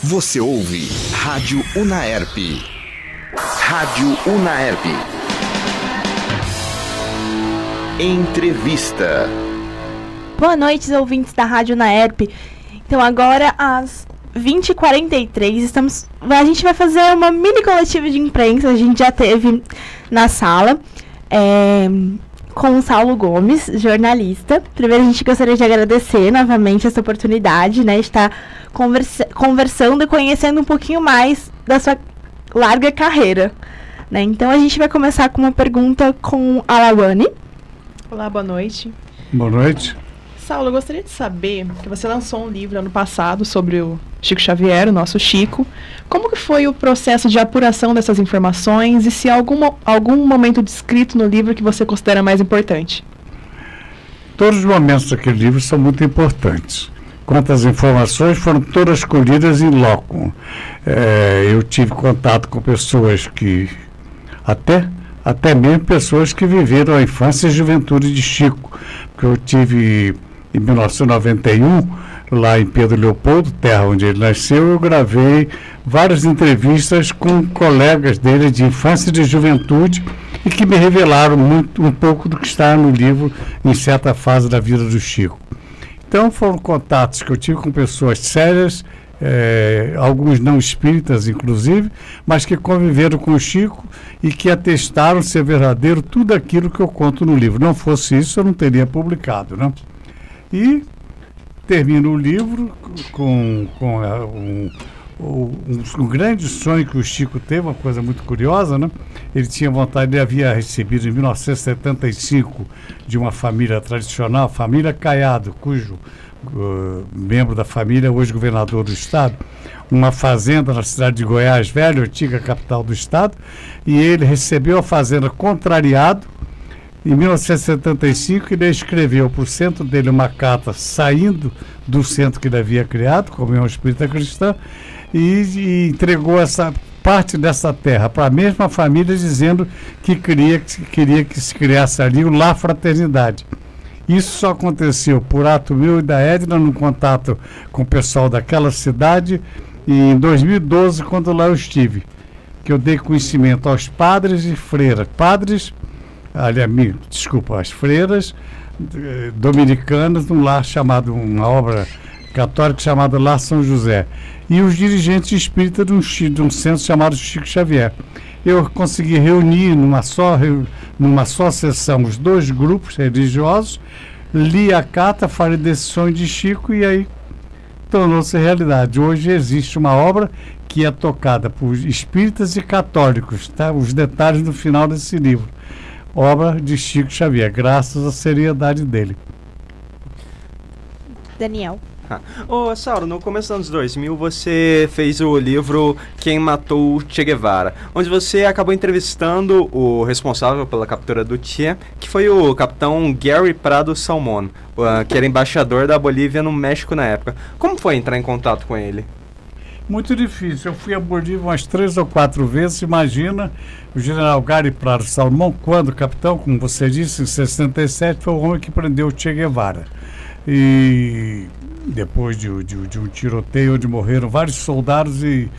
Você ouve Rádio Unaerp. Rádio Unaerp. Entrevista. Boa noite, ouvintes da Rádio Unaerp. Então agora às 20h43 a gente vai fazer uma mini coletiva de imprensa. A gente já teve na sala com o Saulo Gomes, jornalista. Primeiro a gente gostaria de agradecer novamente essa oportunidade, né, de estar conversando e conhecendo um pouquinho mais da sua larga carreira, né? Então a gente vai começar com uma pergunta com a Lawane. Olá, boa noite. Boa noite. Saulo, eu gostaria de saber que você lançou um livro ano passado sobre o Chico Xavier, o nosso Chico. Como que foi o processo de apuração dessas informações e se há algum momento descrito no livro que você considera mais importante? Todos os momentos daquele livro são muito importantes. Quantas informações foram todas colhidas em loco. Eu tive contato com pessoas que, até mesmo pessoas que viveram a infância e a juventude de Chico. Porque eu tive, em 1991, lá em Pedro Leopoldo, terra onde ele nasceu, eu gravei várias entrevistas com colegas dele de infância e de juventude e que me revelaram um pouco do que está no livro em certa fase da vida do Chico. Então foram contatos que eu tive com pessoas sérias, alguns não espíritas inclusive, mas que conviveram com o Chico e que atestaram ser verdadeiro tudo aquilo que eu conto no livro. Não fosse isso, eu não teria publicado, né? E termino o livro com um grande sonho que o Chico teve, uma coisa muito curiosa, né? Ele tinha vontade, ele havia recebido em 1975 de uma família tradicional, família Caiado, cujo membro da família, hoje governador do estado, uma fazenda na cidade de Goiás Velho, antiga capital do estado, e ele recebeu a fazenda contrariado. Em 1975, ele escreveu para o centro dele uma carta saindo do centro que ele havia criado, como União Espírita Cristã, e entregou essa parte dessa terra para a mesma família, dizendo que queria que se criasse ali o Lar Fraternidade. Isso só aconteceu por ato meu e da Edna, no contato com o pessoal daquela cidade, e em 2012, quando lá eu estive, que eu dei conhecimento aos padres e freiras. As freiras dominicanas, uma obra católica chamada Lar São José, e os dirigentes espíritas de um centro chamado Chico Xavier. Eu consegui reunir numa só sessão os dois grupos religiosos, li a carta, falei desse sonho de Chico e aí tornou-se realidade. Hoje existe uma obra que é tocada por espíritas e católicos, tá? Os detalhes no final desse livro. Obra de Chico Xavier, graças à seriedade dele. Daniel. Ô, Saulo, no começo dos anos 2000 você fez o livro Quem Matou Che Guevara, onde você acabou entrevistando o responsável pela captura do Che, que foi o capitão Gary Prado Salmon, que era embaixador da Bolívia no México na época. Como foi entrar em contato com ele? Muito difícil. Eu fui a Bolívia umas 3 ou 4 vezes. Imagina, o general Gary Prado Salmon, quando capitão, como você disse, em 67, foi o homem que prendeu o Che Guevara. E depois de um tiroteio onde morreram vários soldados e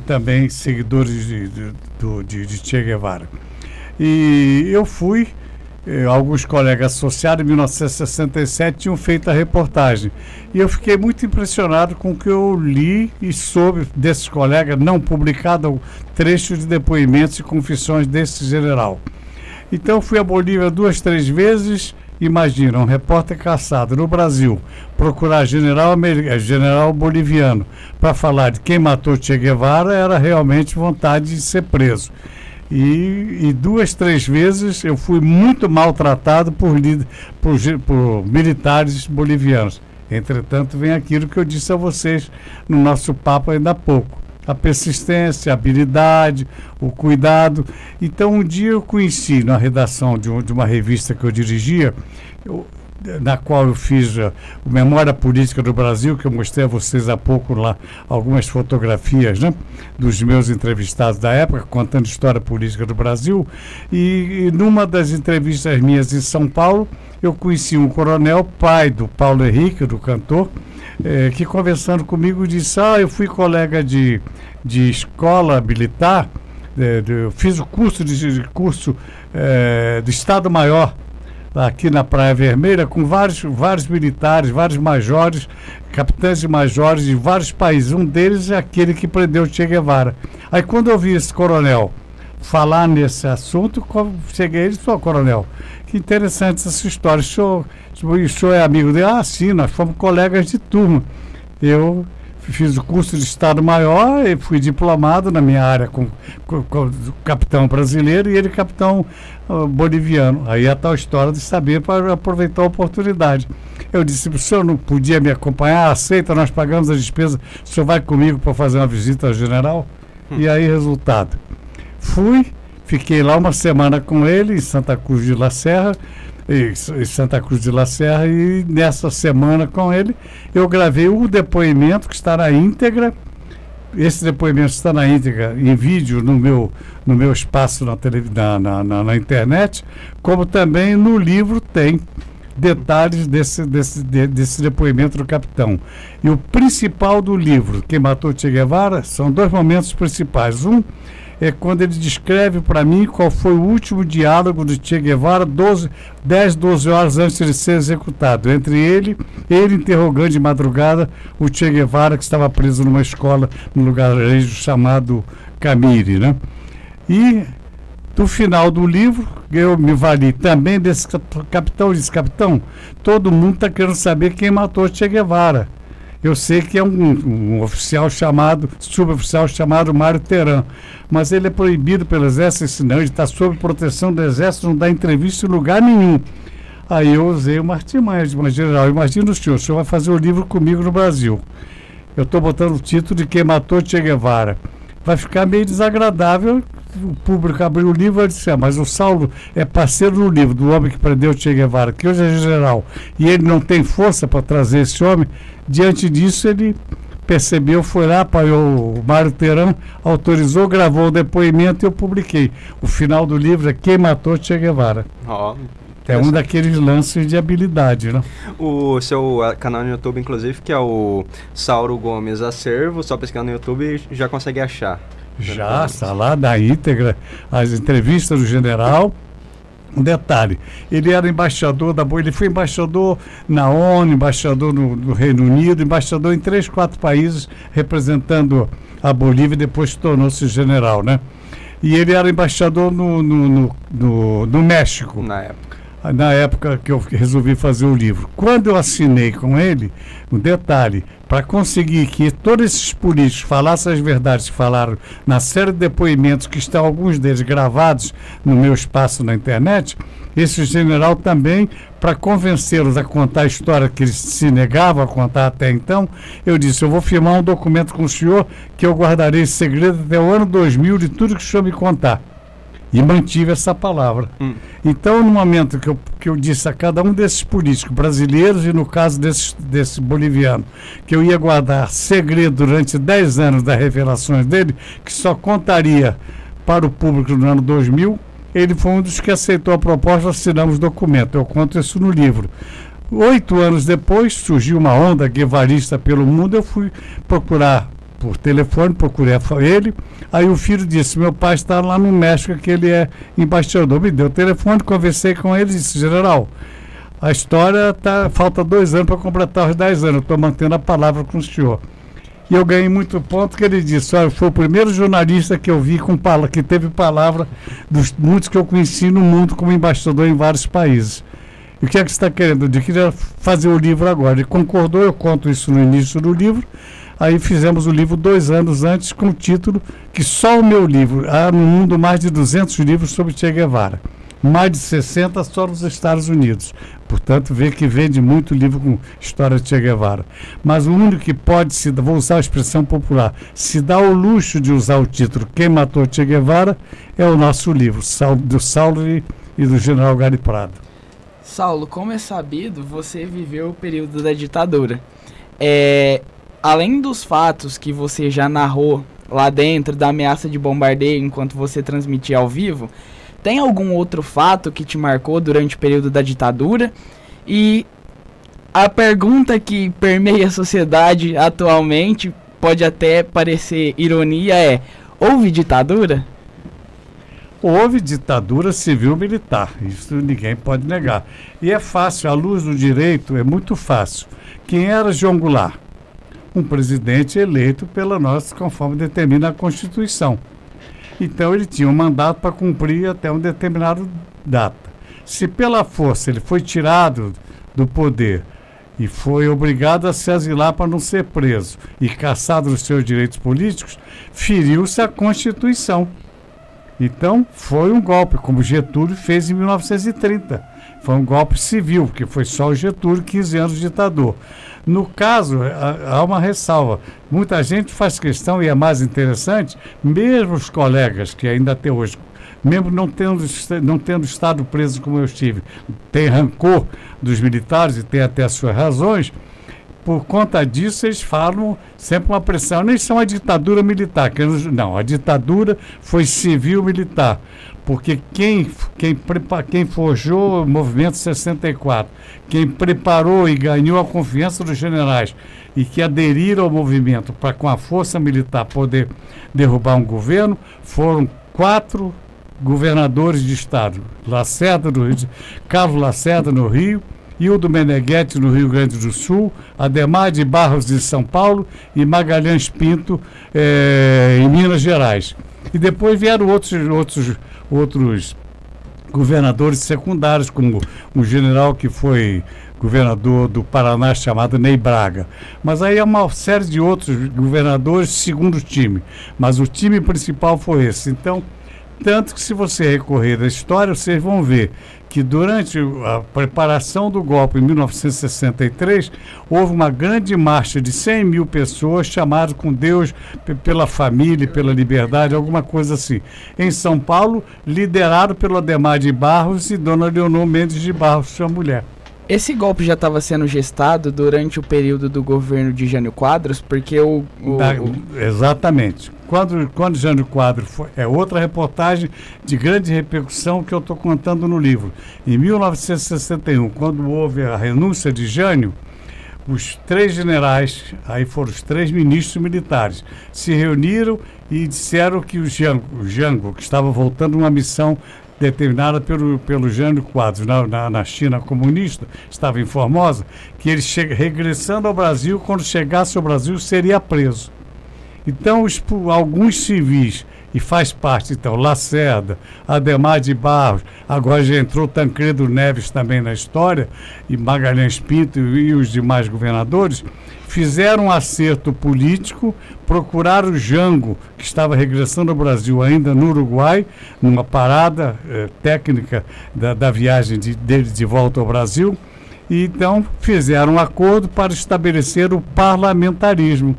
também seguidores de Che Guevara. E eu fui, alguns colegas associados em 1967 tinham feito a reportagem. E eu fiquei muito impressionado com o que eu li e soube desses colegas, não publicado, trechos de depoimentos e confissões desse general. Então fui à Bolívia 2, 3 vezes. Imagina, um repórter caçado no Brasil procurar general boliviano para falar de quem matou Che Guevara, era realmente vontade de ser preso. E 2, 3 vezes eu fui muito maltratado por militares bolivianos. Entretanto, vem aquilo que eu disse a vocês no nosso papo ainda há pouco. A persistência, a habilidade, o cuidado. Então, um dia eu conheci na redação de uma revista que eu dirigia, na qual eu fiz o Memória Política do Brasil, que eu mostrei a vocês há pouco lá, algumas fotografias, né, dos meus entrevistados da época, contando história política do Brasil. E numa das entrevistas minhas em São Paulo, eu conheci um coronel, pai do Paulo Henrique, do cantor, que conversando comigo disse, eu fui colega de escola militar, eu fiz o curso de Estado-Maior aqui na Praia Vermelha, com vários militares, vários majores, capitães e majores de vários países. Um deles é aquele que prendeu Che Guevara. Aí quando eu vi esse coronel falar nesse assunto, cheguei e disse, coronel, que interessante essa história. O senhor é amigo dele? Sim, nós fomos colegas de turma. Eu fiz o curso de Estado-Maior e fui diplomado na minha área com capitão brasileiro e ele capitão boliviano. Aí a tal história de saber para aproveitar a oportunidade. Eu disse, o senhor não podia me acompanhar? Aceita, nós pagamos as despesas, o senhor vai comigo para fazer uma visita ao general? E aí, resultado. Fui, fiquei lá uma semana com ele em Santa Cruz de La Serra, e nessa semana com ele eu gravei um depoimento que está na íntegra. Esse depoimento está na íntegra em vídeo no meu espaço na internet, como também no livro tem detalhes desse depoimento do capitão. E o principal do livro, Quem Matou Che Guevara, são dois momentos principais. Um é quando ele descreve para mim qual foi o último diálogo de Che Guevara 10, 12 horas antes de ser executado. Entre ele interrogando de madrugada o Che Guevara, que estava preso numa escola no lugarejo chamado Camiri, né? E do final do livro, eu me vali também desse capitão. Disse, capitão, todo mundo está querendo saber quem matou Che Guevara. Eu sei que é um suboficial chamado Mário Teran, mas ele é proibido pelo Exército, senão ele está sob proteção do Exército, não dá entrevista em lugar nenhum. Aí eu usei uma artimanha, mas general, imagina o senhor vai fazer o livro comigo no Brasil. Eu estou botando o título de Quem Matou Che Guevara. Vai ficar meio desagradável o público abrir o livro e dizer, mas o Saulo é parceiro do livro, do homem que prendeu Che Guevara, que hoje é general, e ele não tem força para trazer esse homem. Diante disso, ele percebeu, foi lá, o Mário Teran autorizou, gravou o depoimento e eu publiquei. O final do livro é Quem Matou Che Guevara. É um daqueles lances de habilidade, né? O seu canal no YouTube, inclusive, que é o Saulo Gomes Acervo, só pesquisando no YouTube já consegue achar. Já, está lá na íntegra, as entrevistas do general. Um detalhe, ele era embaixador ele foi embaixador na ONU, embaixador no Reino Unido, embaixador em 3, 4 países, representando a Bolívia, e depois tornou-se general, né? E ele era embaixador no México. Na época que eu resolvi fazer o livro. Quando eu assinei com ele, um detalhe, para conseguir que todos esses políticos falassem as verdades que falaram na série de depoimentos, que estão alguns deles gravados no meu espaço na internet, esse general também, para convencê-los a contar a história que eles se negavam a contar até então, eu disse, eu vou firmar um documento com o senhor que eu guardarei esse segredo até o ano 2000 de tudo que o senhor me contar. E mantive essa palavra. Então, no momento que eu disse a cada um desses políticos brasileiros, e no caso desse boliviano, que eu ia guardar segredo durante 10 anos das revelações dele, que só contaria para o público no ano 2000, ele foi um dos que aceitou a proposta, assinamos o documento. Eu conto isso no livro. 8 anos depois, surgiu uma onda guevarista pelo mundo, eu fui procurar por telefone, procurei ele, aí o filho disse, meu pai está lá no México, que ele é embaixador, me deu o telefone, conversei com ele e disse, general, a história falta 2 anos para completar os 10 anos, eu estou mantendo a palavra com o senhor. E eu ganhei muito ponto, que ele disse, olha, foi o primeiro jornalista que eu vi que teve palavra dos muitos que eu conheci no mundo como embaixador em vários países. E o que é que você está querendo? Eu queria fazer o livro agora. Ele concordou, eu conto isso no início do livro. Aí fizemos o livro 2 anos antes, com o título que só o meu livro, há no mundo mais de 200 livros sobre Che Guevara, mais de 60 só nos Estados Unidos. Portanto, vê que vende muito livro com história de Che Guevara. Mas o único que pode vou usar a expressão popular, se dá o luxo de usar o título Quem Matou Che Guevara, é o nosso livro, do Saulo e do general Gary Prado. Saulo, como é sabido, você viveu o período da ditadura. Além dos fatos que você já narrou lá dentro, da ameaça de bombardeio enquanto você transmitia ao vivo, tem algum outro fato que te marcou durante o período da ditadura? E A pergunta que permeia a sociedade atualmente, pode até parecer ironia, é: houve ditadura? Houve ditadura civil-militar, isso ninguém pode negar. E é fácil, à luz do direito, é muito fácil. Quem era João Goulart? Um presidente eleito pela nossa, conforme determina a Constituição. Então ele tinha um mandato para cumprir até um determinado data. Se pela força ele foi tirado do poder e foi obrigado a se asilar para não ser preso e caçado dos seus direitos políticos, feriu-se a Constituição. Então foi um golpe, como Getúlio fez em 1930. Foi um golpe civil, porque foi só o Getúlio, 15 anos ditador. No caso, há uma ressalva. Muita gente faz questão, e é mais interessante, mesmo os colegas que ainda até hoje, mesmo não tendo estado preso como eu estive, tem rancor dos militares e tem até as suas razões, por conta disso eles falam sempre uma pressão. Nem são a ditadura militar, não, a ditadura foi civil-militar, porque quem forjou o movimento 64, quem preparou e ganhou a confiança dos generais e que aderiram ao movimento para com a força militar poder derrubar um governo, foram 4 governadores de estado: Lacerda no Rio, Carlos Lacerda no Rio, Hildo Meneghetti no Rio Grande do Sul, Adhemar de Barros em São Paulo e Magalhães Pinto em Minas Gerais. E depois vieram outros governadores secundários, como o general que foi governador do Paraná, chamado Ney Braga. Mas aí é uma série de outros governadores segundo time. Mas o time principal foi esse. Então, tanto que se você recorrer da história, vocês vão ver que durante a preparação do golpe em 1963, houve uma grande marcha de 100 mil pessoas chamadas com Deus, pela família, pela liberdade, alguma coisa assim. Em São Paulo, liderado pelo Adhemar de Barros e Dona Leonor Mendes de Barros, sua mulher. Esse golpe já estava sendo gestado durante o período do governo de Jânio Quadros, porque Exatamente. Quando Jânio Quadros foi, é outra reportagem de grande repercussão que eu estou contando no livro. Em 1961, quando houve a renúncia de Jânio, os 3 generais, aí foram os 3 ministros militares, se reuniram e disseram que o Jango, que estava voltando uma missão determinada pelo Jânio Quadros na China comunista, estava em Formosa, que ele regressando ao Brasil, quando chegasse ao Brasil, seria preso. Então, alguns civis, e faz parte, então, Lacerda, Adhemar de Barros, agora já entrou Tancredo Neves também na história, e Magalhães Pinto e os demais governadores, fizeram um acerto político, procuraram o Jango, que estava regressando ao Brasil ainda no Uruguai, numa parada técnica da viagem dele de volta ao Brasil, e então fizeram um acordo para estabelecer o parlamentarismo.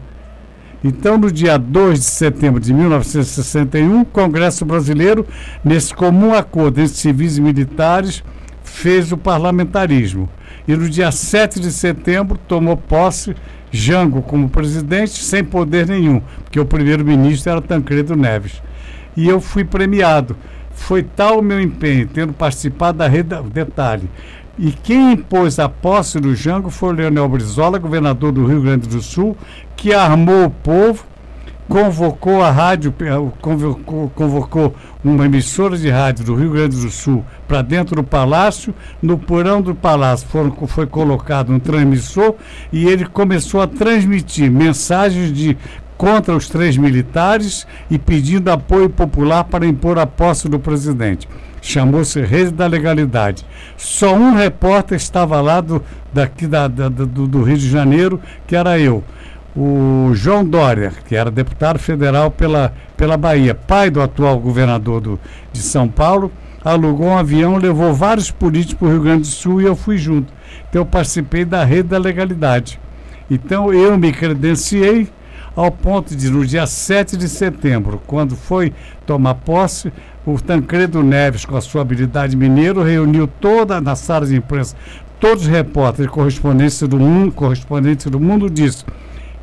Então, no dia 2 de setembro de 1961, o Congresso Brasileiro, nesse comum acordo entre civis e militares, fez o parlamentarismo. E no dia 7 de setembro, tomou posse Jango como presidente, sem poder nenhum, porque o primeiro-ministro era Tancredo Neves. E eu fui premiado. Foi tal o meu empenho, tendo participado da rede. Detalhe. E quem impôs a posse do Jango foi o Leonel Brizola, governador do Rio Grande do Sul, que armou o povo, convocou a rádio, convocou uma emissora de rádio do Rio Grande do Sul para dentro do palácio. No porão do palácio foi colocado um transmissor e ele começou a transmitir mensagens contra os 3 militares e pedindo apoio popular para impor a posse do presidente. Chamou-se Rede da Legalidade. Só um repórter estava lá do Rio de Janeiro, que era eu. O João Dória, que era deputado federal pela Bahia, pai do atual governador de São Paulo, alugou um avião, levou vários políticos para o Rio Grande do Sul e eu fui junto. Então eu participei da Rede da Legalidade. Então eu me credenciei ao ponto de, no dia 7 de setembro, quando foi tomar posse, o Tancredo Neves, com a sua habilidade mineiro, reuniu na sala de imprensa todos os repórteres correspondentes do mundo, disse: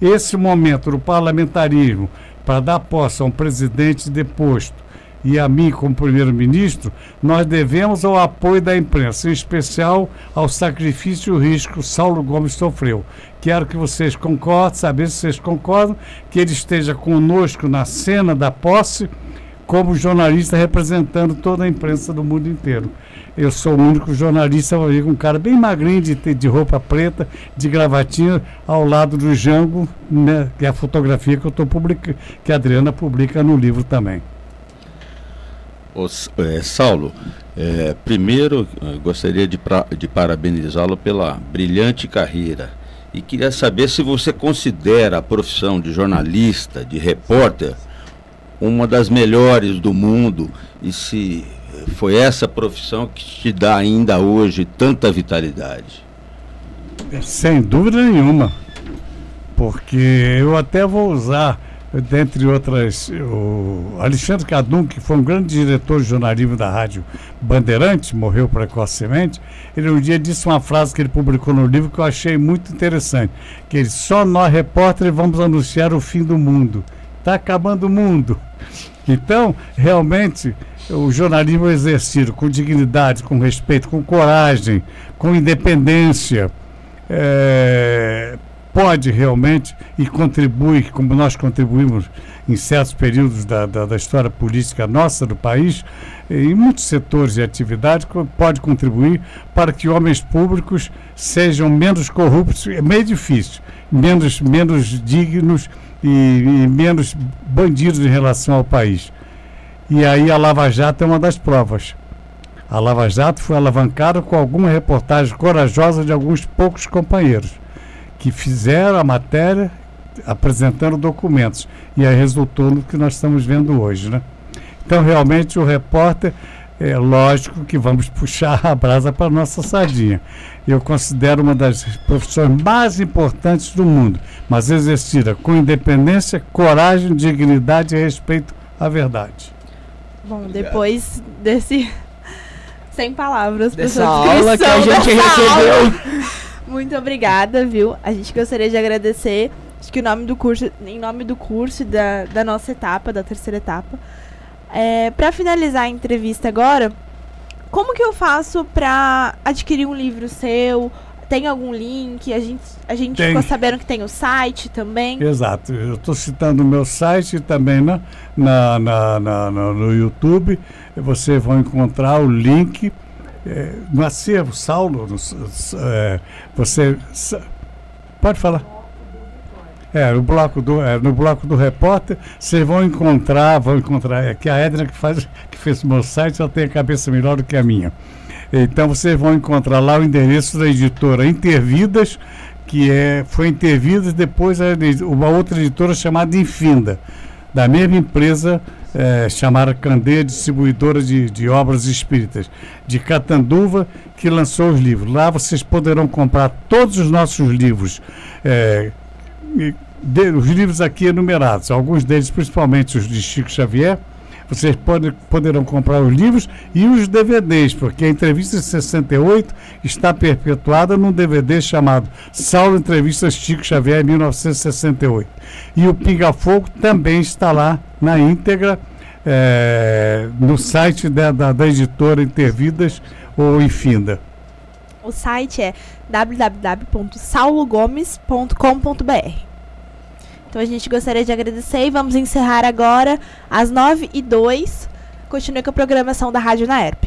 esse momento do parlamentarismo para dar posse a um presidente deposto e a mim como primeiro-ministro, nós devemos ao apoio da imprensa, em especial ao sacrifício e o risco que o Saulo Gomes sofreu. Quero que vocês concordem, saber se vocês concordam, que ele esteja conosco na cena da posse, como jornalista representando toda a imprensa do mundo inteiro. Eu sou o único jornalista, com um cara bem magrinho, de roupa preta, de gravatinha, ao lado do Jango, né, que é a fotografia que eu estou publicando, que a Adriana publica no livro também. Saulo, primeiro gostaria de parabenizá-lo pela brilhante carreira e queria saber se você considera a profissão de jornalista, de repórter, uma das melhores do mundo e se foi essa profissão que te dá ainda hoje tanta vitalidade. Sem dúvida nenhuma, porque eu até vou usar, dentre outras, o Alexandre Cadum, que foi um grande diretor de jornalismo da Rádio Bandeirantes, morreu precocemente. Ele um dia disse uma frase que ele publicou no livro que eu achei muito interessante, que ele: só nós repórteres vamos anunciar o fim do mundo. Está acabando o mundo. Então, realmente, o jornalismo exercido com dignidade, com respeito, com coragem, com independência, pode realmente e contribui, como nós contribuímos em certos períodos da história política nossa do país, em muitos setores de atividade, pode contribuir para que homens públicos sejam menos corruptos. É meio difícil, menos dignos e menos bandidos em relação ao país. E aí a Lava Jato é uma das provas. A Lava Jato foi alavancada com alguma reportagem corajosa de alguns poucos companheiros que fizeram a matéria apresentando documentos, e aí resultou no que nós estamos vendo hoje, né? Então realmente o repórter, é lógico que vamos puxar a brasa para a nossa sardinha. Eu considero uma das profissões mais importantes do mundo, mas exercida com independência, coragem, dignidade e respeito à verdade. Bom, depois desse... Sem palavras. Dessa aula que a gente recebeu. Muito obrigada, viu? A gente gostaria de agradecer, acho que em nome do curso e da nossa etapa, da terceira etapa. Para finalizar a entrevista agora, como que eu faço para adquirir um livro seu? Tem algum link? A gente ficou sabendo que tem o site também. Exato. Eu estou citando o meu site também no YouTube. Vocês vão encontrar o link no acervo, Saulo. Você pode falar. No bloco do repórter, vocês vão encontrar que a Edna que fez o meu site, ela tem a cabeça melhor do que a minha. Então vocês vão encontrar lá o endereço da editora Intervidas, que foi Intervidas, depois uma outra editora chamada Infinda, da mesma empresa chamada Candeia, distribuidora de obras espíritas, de Catanduva, que lançou os livros. Lá vocês poderão comprar todos os nossos livros, os livros aqui enumerados, alguns deles, principalmente os de Chico Xavier. Vocês poderão comprar os livros e os DVDs, porque a entrevista de 68 está perpetuada num DVD chamado Saulo Entrevistas Chico Xavier em 1968. E o Pinga Fogo também está lá na íntegra, no site da editora Intervidas ou Infinda. O site é www.saulogomes.com.br. Então a gente gostaria de agradecer e vamos encerrar agora às 9h02. Continue com a programação da Rádio UnaErp.